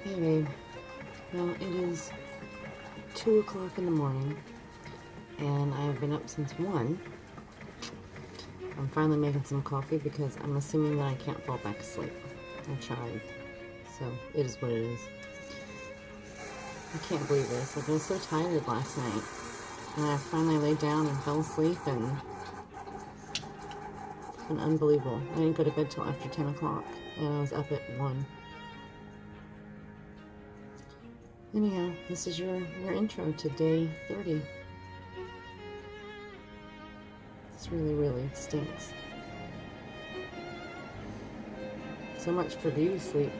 Hey babe, well it is 2 o'clock in the morning and I've been up since 1. I'm finally making some coffee because I'm assuming that I can't fall back asleep. I tried, so it is what it is. I can't believe this. I've been so tired last night and I finally laid down and fell asleep and it's been unbelievable. I didn't go to bed till after 10 o'clock and I was up at 1. Anyhow, this is your intro to day 30. This really stinks. So much for beauty sleep.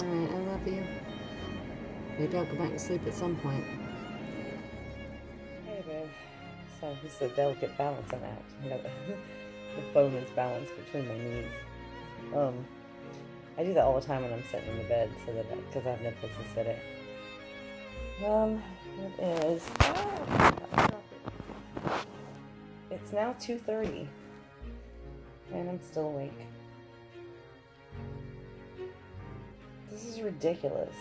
Alright, I love you. Maybe I'll go back to sleep at some point. Hey babe. So this is a delicate balancing act. You know, the phone is balanced between my knees. I do that all the time when I'm sitting in the bed, so that because I have no place to sit it. It is. It's now 2:30, and I'm still awake. This is ridiculous.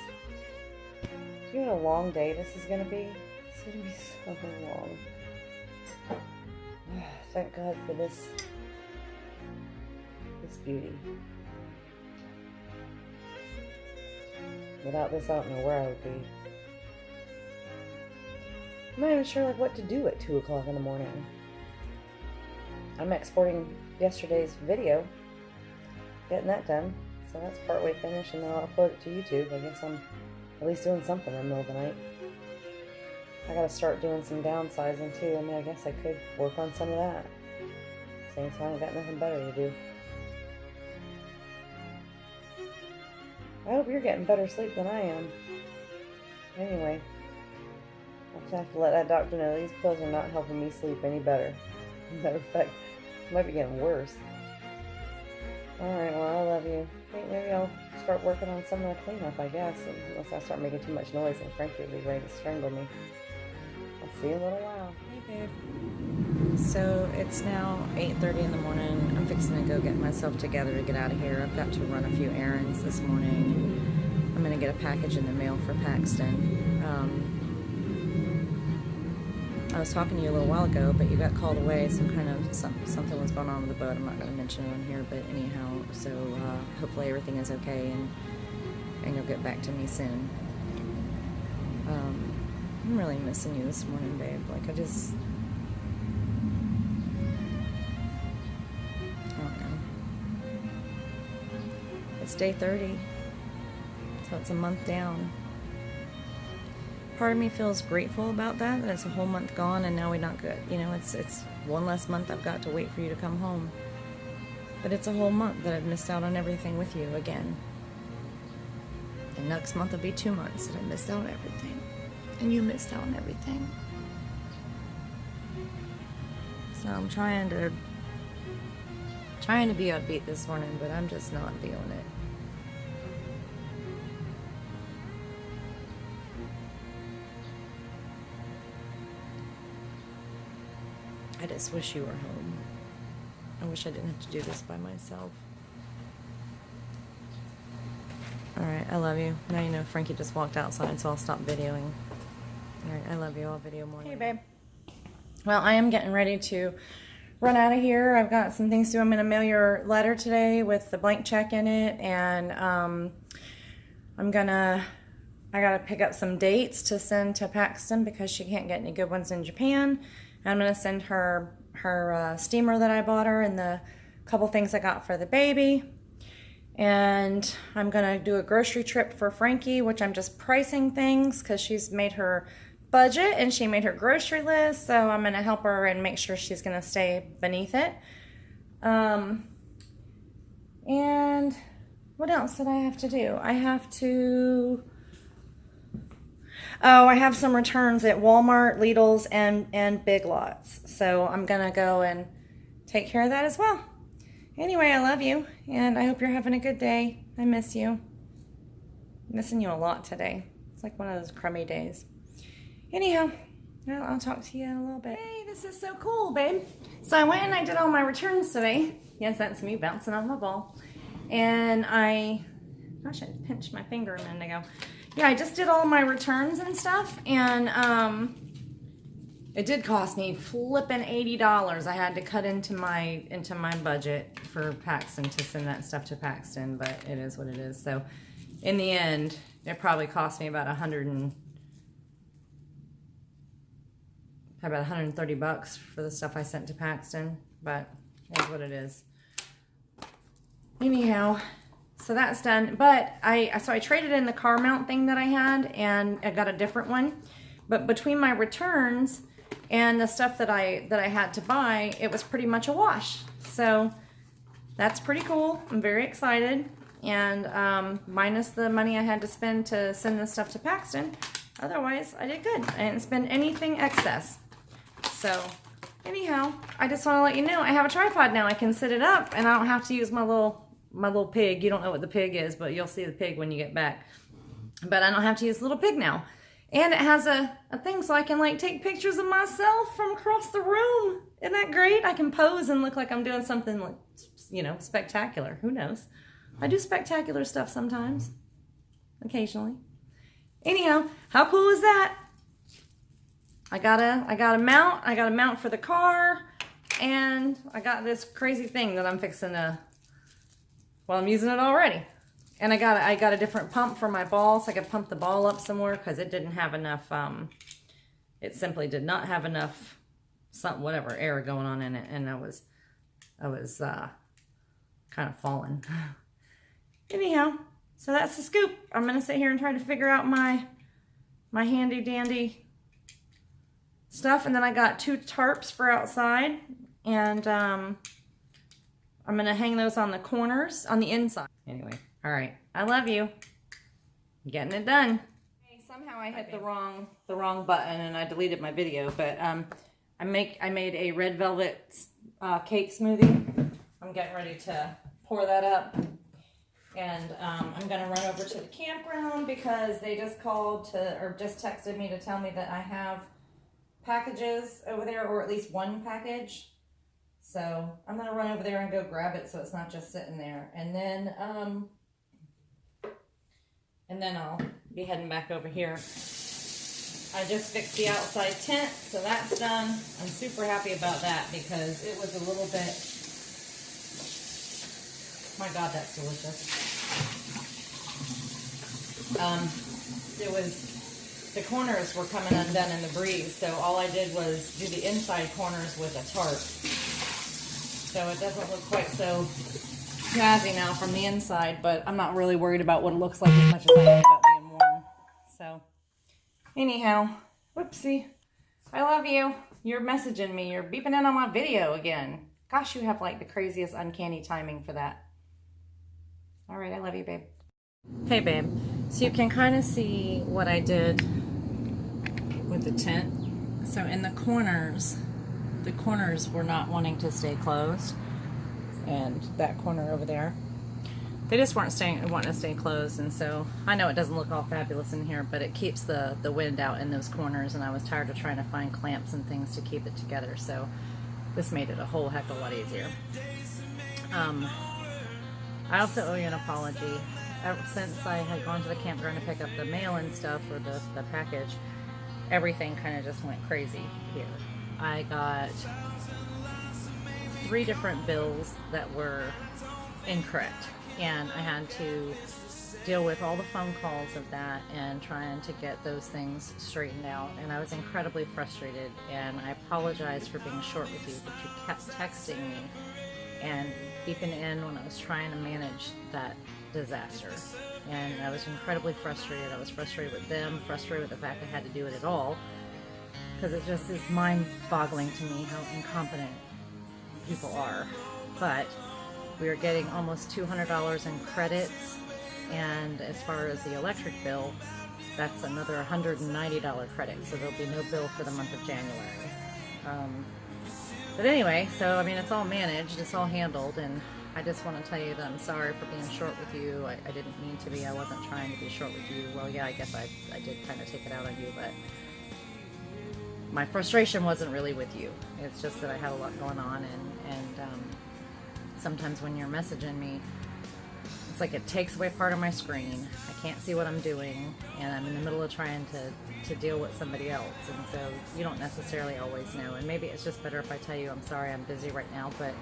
You know what a long day this is gonna be? It's gonna be so long. Thank God for this beauty. Without this, I don't know where I would be. I'm not even sure what to do at 2 o'clock in the morning. I'm exporting yesterday's video, getting that done, so that's partway finished, and then I'll upload it to YouTube. I guess I'm at least doing something in the middle of the night. I gotta start doing some downsizing too. I mean, I guess I could work on some of that. Same time, I've got nothing better to do. I hope you're getting better sleep than I am. Anyway, I'll just have to let that doctor know these pills are not helping me sleep any better. Matter of fact, it might be getting worse. Alright, well, I love you. I think maybe I'll start working on some of the cleanup, I guess, unless I start making too much noise and Frankie will be ready to strangle me. I'll see you in a little while. Hey, babe. So it's now 8:30 in the morning. I'm fixing to go get myself together to get out of here. I've got to run a few errands this morning. I'm going to get a package in the mail for Paxton. I was talking to you a little while ago, but you got called away. Something was going on with the boat. I'm not going to mention it on here, but anyhow, so hopefully everything is okay and you'll get back to me soon. I'm really missing you this morning, babe. I don't know. It's day 30, so it's a month down. Part of me feels grateful about that it's a whole month gone and now we're not good. You know, it's one less month I've got to wait for you to come home. But it's a whole month that I've missed out on everything with you again. And next month will be 2 months that I missed out on everything. And you missed out on everything. So I'm trying to be upbeat this morning, but I'm just not feeling it. I just wish you were home. I wish I didn't have to do this by myself. Alright, I love you. Now you know Frankie just walked outside, so I'll stop videoing. Alright, I love you. I'll video more. Hey, babe. Well, I am getting ready to run out of here. I've got some things to do. I'm going to mail your letter today with the blank check in it, and I got to pick up some dates to send to Paxton because she can't get any good ones in Japan. I'm going to send her steamer that I bought her and the couple things I got for the baby. And I'm going to do a grocery trip for Frankie, which I'm just pricing things because she's made her budget and she made her grocery list. So I'm going to help her and make sure she's going to stay beneath it. And what else did I have to do? I have some returns at Walmart, Lidl's, and Big Lots. So I'm going to go and take care of that as well. Anyway, I love you, and I hope you're having a good day. I miss you. I'm missing you a lot today. It's like one of those crummy days. Anyhow, I'll talk to you in a little bit. Hey, this is so cool, babe. So I went and I did all my returns today. Yes, that's me bouncing on my ball. And I Gosh, I pinched my finger a minute ago. Yeah, I just did all my returns and stuff, and it did cost me flipping $80. I had to cut into my budget for Paxton to send that stuff to Paxton, but it is what it is. So in the end, it probably cost me about $130 bucks for the stuff I sent to Paxton, but it is what it is. Anyhow, so that's done. But I traded in the car mount thing that I had, and I got a different one. But between my returns and the stuff that I had to buy, it was pretty much a wash. So that's pretty cool. I'm very excited. And minus the money I had to spend to send this stuff to Paxton, otherwise I did good. I didn't spend anything excess. So anyhow, I just want to let you know I have a tripod now. I can sit it up, and I don't have to use my little pig. You don't know what the pig is, but you'll see the pig when you get back. But I don't have to use the little pig now. And it has a thing so I can like take pictures of myself from across the room. Isn't that great? I can pose and look like I'm doing something like, you know, spectacular. Who knows? I do spectacular stuff sometimes. Occasionally. Anyhow, how cool is that? I got a mount. I got a mount for the car. And I got this crazy thing that I'm fixing to, well, I'm using it already. And I got a different pump for my ball, so I could pump the ball up some more, because it didn't have enough, it simply did not have enough, whatever, air going on in it, and I was kind of falling. Anyhow, so that's the scoop. I'm going to sit here and try to figure out my handy dandy stuff, and then I got 2 tarps for outside, and I'm going to hang those on the corners, on the inside. Anyway. All right, I love you. I'm getting it done. Somehow I hit the wrong button and I deleted my video, but I made a red velvet cake smoothie. I'm getting ready to pour that up, and I'm gonna run over to the campground because they just just texted me to tell me that I have packages over there, or at least one package. So I'm gonna run over there and go grab it so it's not just sitting there, and then I'll be heading back over here. I just fixed the outside tent, so that's done. I'm super happy about that because it was a little bit, my God, that's delicious. The corners were coming undone in the breeze, so all I did was do the inside corners with a tarp. So it doesn't look quite so jazzy now from the inside, but I'm not really worried about what it looks like as much as I am about being warm. So anyhow, whoopsie. I love you. You're messaging me. You're beeping in on my video again. Gosh, you have like the craziest uncanny timing for that. All right, I love you, babe. Hey, babe. So you can kind of see what I did with the tent. So in the corners were not wanting to stay closed. And that corner over there, they just weren't wanting to stay closed. And so I know it doesn't look all fabulous in here, but it keeps the wind out in those corners, and I was tired of trying to find clamps and things to keep it together, so this made it a whole heck of a lot easier. I also owe you an apology. Ever since I had gone to the campground to pick up the mail and stuff, or the package, everything kind of just went crazy here. I got 3 different bills that were incorrect, and I had to deal with all the phone calls of that and trying to get those things straightened out, and I was incredibly frustrated, and I apologize for being short with you, but you kept texting me and beeping in when I was trying to manage that disaster, and I was incredibly frustrated. I was frustrated with them, frustrated with the fact I had to do it at all, because it just is mind-boggling to me how incompetent people are. But we are getting almost $200 in credits, and as far as the electric bill, that's another $190 credit, so there'll be no bill for the month of January. But anyway, so I mean, it's all managed, it's all handled, and I just want to tell you that I'm sorry for being short with you. I didn't mean to be. I wasn't trying to be short with you. Well, yeah, I guess I did kind of take it out on you, but my frustration wasn't really with you. It's just that I had a lot going on, and sometimes when you're messaging me, it's like it takes away part of my screen. I can't see what I'm doing, and I'm in the middle of trying to deal with somebody else, and so you don't necessarily always know. And maybe it's just better if I tell you, I'm sorry, I'm busy right now, but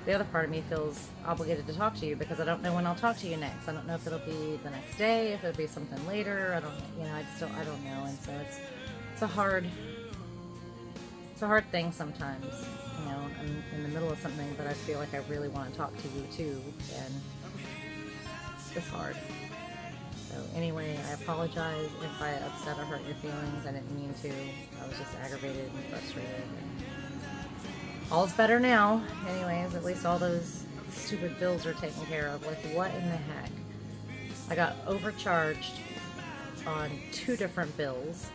the other part of me feels obligated to talk to you because I don't know when I'll talk to you next. I don't know if it'll be the next day, if it'll be something later. I don't, you know, I don't know. And so it's a hard thing sometimes. You know, I'm in the middle of something, but I feel like I really want to talk to you too, and it's hard. So anyway, I apologize if I upset or hurt your feelings. I didn't mean to. I was just aggravated and frustrated. All's better now. Anyways, at least all those stupid bills are taken care of. Like, what in the heck? I got overcharged on 2 different bills,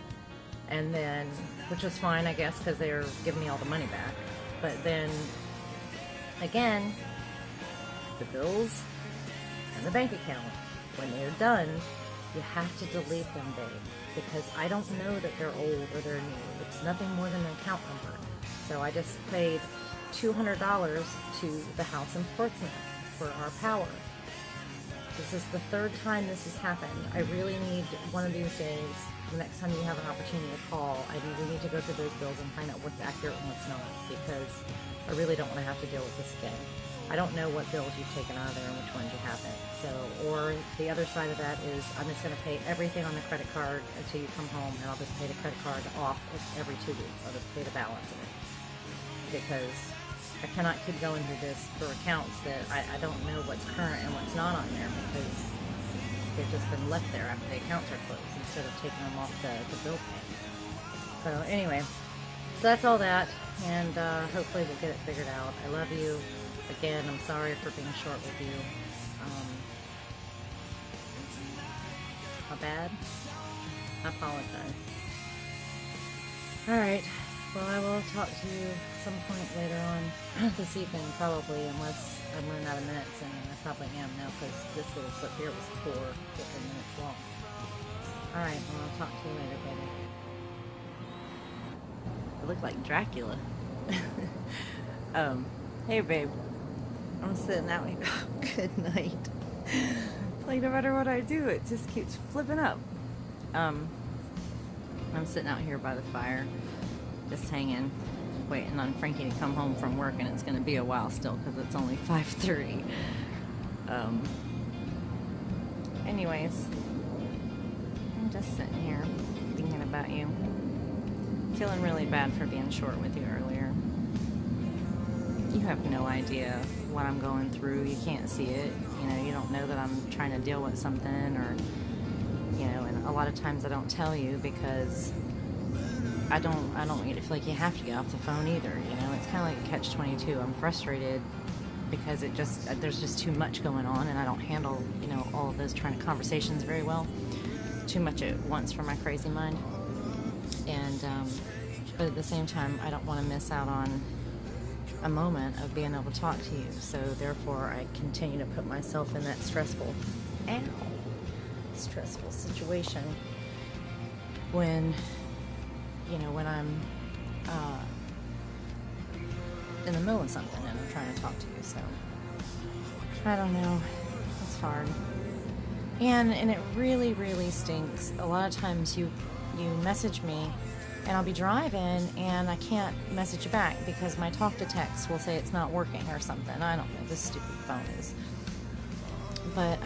and then, which was fine, I guess, because they were giving me all the money back. But then, again, the bills and the bank account, when they're done, you have to delete them, babe, because I don't know that they're old or they're new. It's nothing more than an account number. So I just paid $200 to the house in Portsmouth for our power. This is the 3rd time this has happened. I really need, one of these days, the next time you have an opportunity to call, we need to go through those bills and find out what's accurate and what's not, because I really don't want to have to deal with this again. I don't know what bills you've taken out of there and which ones you haven't. So, or the other side of that is I'm just going to pay everything on the credit card until you come home, and I'll just pay the credit card off every 2 weeks. I'll just pay the balance of it, because I cannot keep going through this for accounts that I don't know what's current and what's not on there, because they've just been left there after the accounts are closed instead of taking them off the bill payment. So anyway, so that's all that, and hopefully we'll get it figured out. I love you. Again, I'm sorry for being short with you. My bad. I apologize. Alright, well, I will talk to you some point later on this evening, probably, unless I'm running out of minutes, and I probably am now, because this little clip here was 4 minutes long. Alright, well, I'll talk to you later, baby. I look like Dracula. Hey, babe. I'm sitting out here. Good night. It's like no matter what I do, it just keeps flipping up. I'm sitting out here by the fire, just hanging, waiting on Frankie to come home from work, and it's going to be a while still because it's only 5:30. Anyways, I'm just sitting here thinking about you. Feeling really bad for being short with you earlier. You have no idea what I'm going through. You can't see it. You know, you don't know that I'm trying to deal with something, or, you know, and a lot of times I don't tell you because I don't want you to feel like you have to get off the phone either. You know, it's kind of like a catch-22. I'm frustrated because there's just too much going on, and I don't handle, you know, all of those trying to conversations very well. Too much at once for my crazy mind. And, but at the same time, I don't want to miss out on a moment of being able to talk to you. So therefore, I continue to put myself in that stressful situation when, you know, when I'm in the middle of something and I'm trying to talk to you. So I don't know. It's hard. And it really, really stinks. A lot of times you message me and I'll be driving and I can't message you back because my talk to text will say it's not working or something. I don't know. This stupid phone is. But,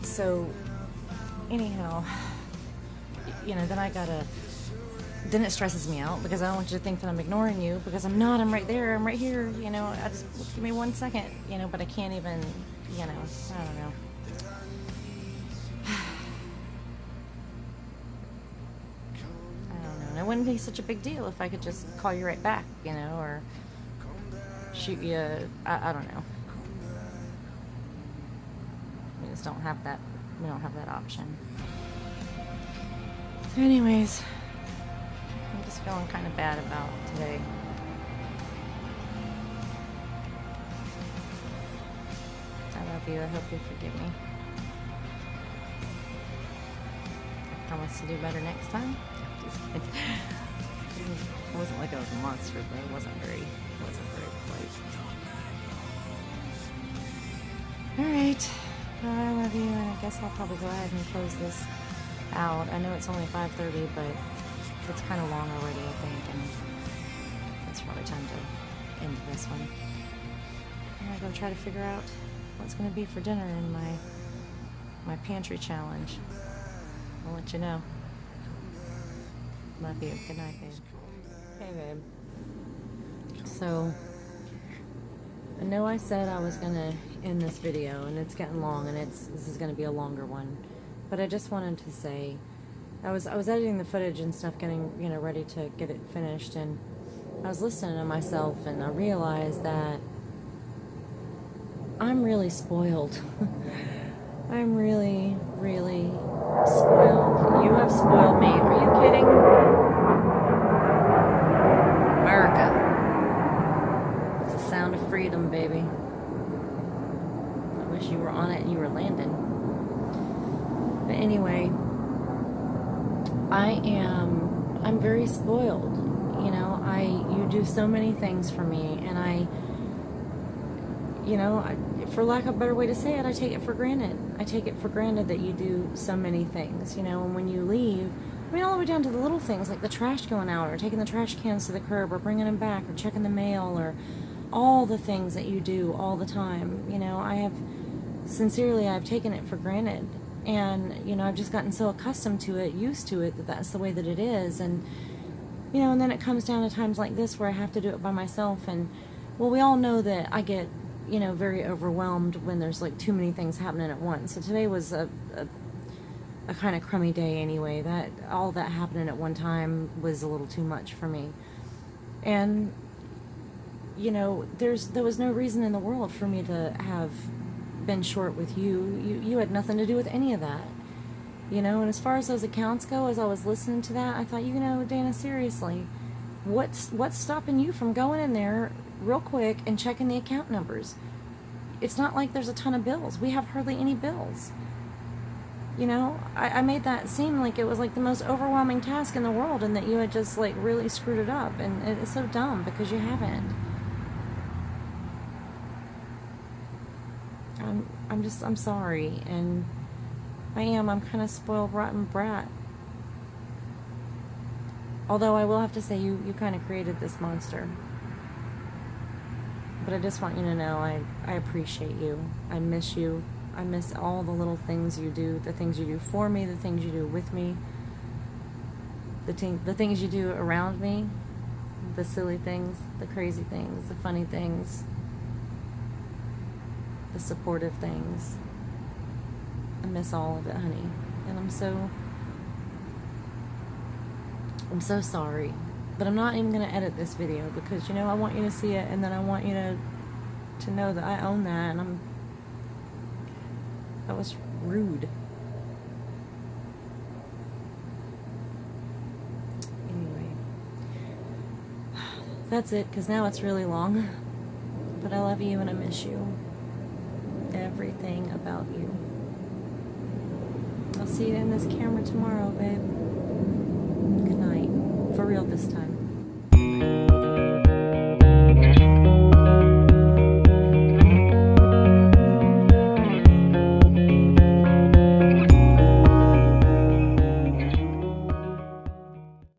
so anyhow, you know, then it stresses me out because I don't want you to think that I'm ignoring you, because I'm not. I'm right there. I'm right here. You know, give me 1 second, you know, but I can't even, you know, I don't know. It wouldn't be such a big deal if I could just call you right back, you know, or shoot you. I don't know. We just don't have that. We don't have that option. So anyways, I'm just feeling kind of bad about today. I love you. I hope you forgive me. I promise to do better next time. It wasn't like I was a monster, but it wasn't very polite. Alright. I love you, and I guess I'll probably go ahead and close this out. I know it's only 5:30, but it's kind of long already, I think, and it's probably time to end this one. I'm gonna go try to figure out what's gonna be for dinner in my pantry challenge. I'll let you know. Love you. Good night, babe. Hey, babe. So, I know I said I was gonna end this video, and it's getting long, and this is gonna be a longer one. But I just wanted to say, I was editing the footage and stuff, getting ready to get it finished, and I was listening to myself, and I realized that I'm really spoiled. I'm really, really spoiled. You have spoiled me. Are you kidding? America. It's the sound of freedom, baby. I wish you were on it and you were landing. But anyway, I'm very spoiled. You know, you do so many things for me, and for lack of a better way to say it, I take it for granted. I take it for granted that you do so many things, and when you leave, all the way down to the little things, like the trash going out, or taking the trash cans to the curb, or bringing them back, or checking the mail, or all the things that you do all the time. I've taken it for granted, and, I've just gotten so accustomed to it, used to it, that's the way that it is, and then it comes down to times like this where I have to do it by myself, and, well, we all know that I get very overwhelmed when there's like too many things happening at once. So today was a kind of crummy day anyway. That all that happening at one time was a little too much for me. And there was no reason in the world for me to have been short with you. You had nothing to do with any of that. And as far as those accounts go, as I was listening to that, I thought, Dana, seriously, what's stopping you from going in there real quick and checking the account numbers? It's not like there's a ton of bills. We have hardly any bills. I made that seem like it was like the most overwhelming task in the world, and that you had just like really screwed it up, and it's so dumb because you haven't. I'm sorry, and I'm kind of spoiled rotten brat. Although I will have to say, you kind of created this monster. But I just want you to know I appreciate you. I miss you. I miss all the little things you do, the things you do for me, the things you do with me, the things you do around me, the silly things, the crazy things, the funny things, the supportive things. I miss all of it, honey. And I'm so sorry. But I'm not even going to edit this video because, I want you to see it, and then I want you to know that I own that, and that was rude. Anyway, that's it, because now it's really long. But I love you and I miss you. Everything about you. I'll see you in this camera tomorrow, babe. Good night. For real this time.